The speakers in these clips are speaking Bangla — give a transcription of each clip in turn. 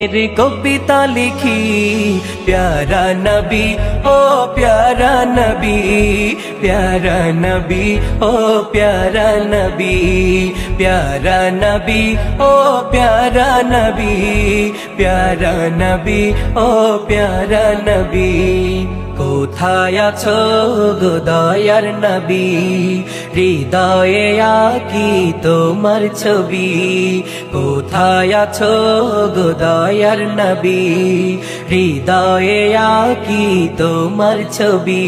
मेरी कविता लिखी प्यारा नबी ओ प्यारा नबी, प्यारा नबी ओ प्यारा नबी, प्यारा नबी ओ प्यारा नबी, प्यारा नबी ओ प्यारा नबी। কোথায় আছো গো দয়ার নবী, হৃদয়ে আঁকি তোমার ছবি। কোথায় আছো গো দয়ার নবী, হৃদয়ে আঁকি তোমার ছবি।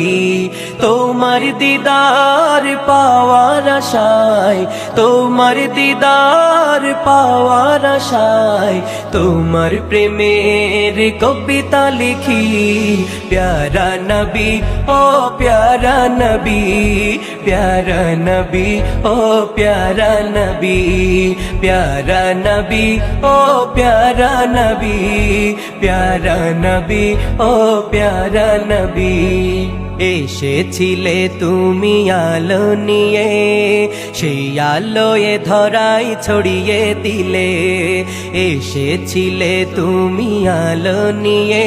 তোমার দিদার পাওয়ার আশায়, তোমার দিদার পাওয়ার আশায়, তোমার প্রেমের কবিতা লিখি প্যারা नबी ओ प्यारा नबी, प्यारा नबी ओ प्यारा नबी, प्यारा नबी ओ प्यारा नबी, प्यारा नबी ओ प्यारा नबी। এসেছিলে তুমি আলো নিয়ে, সেই আলোয় ধরাই ছড়িয়ে দিলে। এসেছিলে তুমি আলো নিয়ে,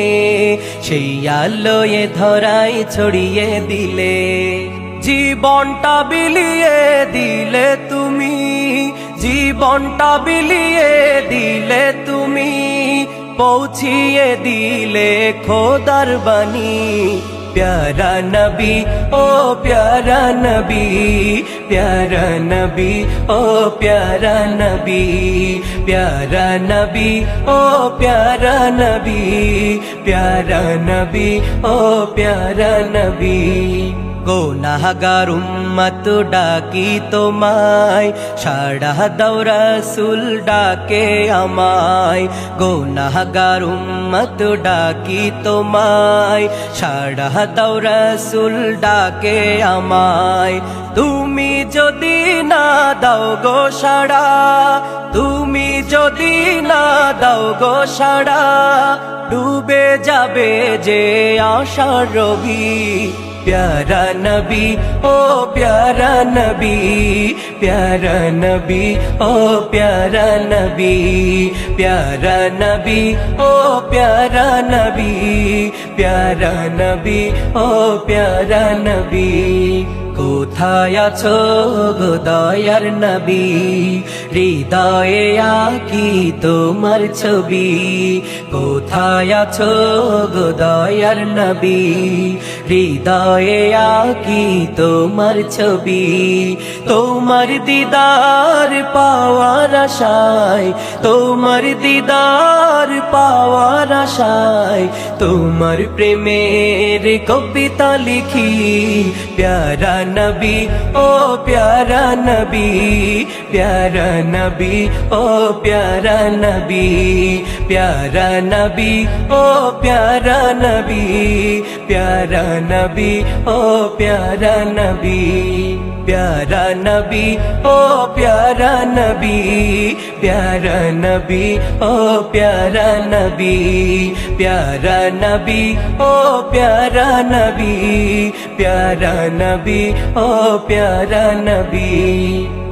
সেই আলোয় ধরাই ছড়িয়ে দিলে। জীবনটা বিলিয়ে দিলে তুমি, জীবনটা বিলিয়ে দিলে তুমি, পৌঁছিয়ে দিলে খোদার বাণী। प्यारा नबी ओ प्यारा नबी, प्यारा नबी ओ प्यारा नबी, प्यारा नबी ओ प्यारा नबी, प्यारा नबी ओ प्यारा नबी। গুনাহগার উম্মত ডাকি তোমায়, সাড়া দাও রাসূল ডাকে আমায়। গুনাহগার উম্মত ডাকি তোমায়, সাড়া দাও রাসূল ডাকে আমায়। তুমি যদি না দাও গো সাড়া, তুমি যদি না দাও গো সাড়া, ডুবে যাবে যে আশার রবি। प्यारा नबी ओ प्यारा नबी, प्यारा नबी ओ प्यारा नबी, प्यारा नबी ओ प्यारा नबी, प्यारा नबी ओ प्यारा नबी। কোথায় আছো গো দয়ার নবী, হৃদয়ে আঁকি তোমার ছবি। কোথায় আছো গো দয়ার নবী, হৃদয়ে আঁকি তোমার ছবি। তোমার দিদার পাওয়ার আশায়, তোমার দিদার পাওয়ার আশায়, তোমার প্রেমের কবিতা লিখি प्यारा नबी ओ प्यारा नबी, प्यारा नबी ओ प्यारा नबी, प्यारा नबी ओ प्यारा नबी, प्यारा नबी ओ प्यारा नबी, प्यारा नबी ओ प्यारा नबी, प्यारा नबी ओ प्यारा नबी, प्यारा नबी ओ प्यारा नबी, प्यारा नबी ओ प्यारा नबी।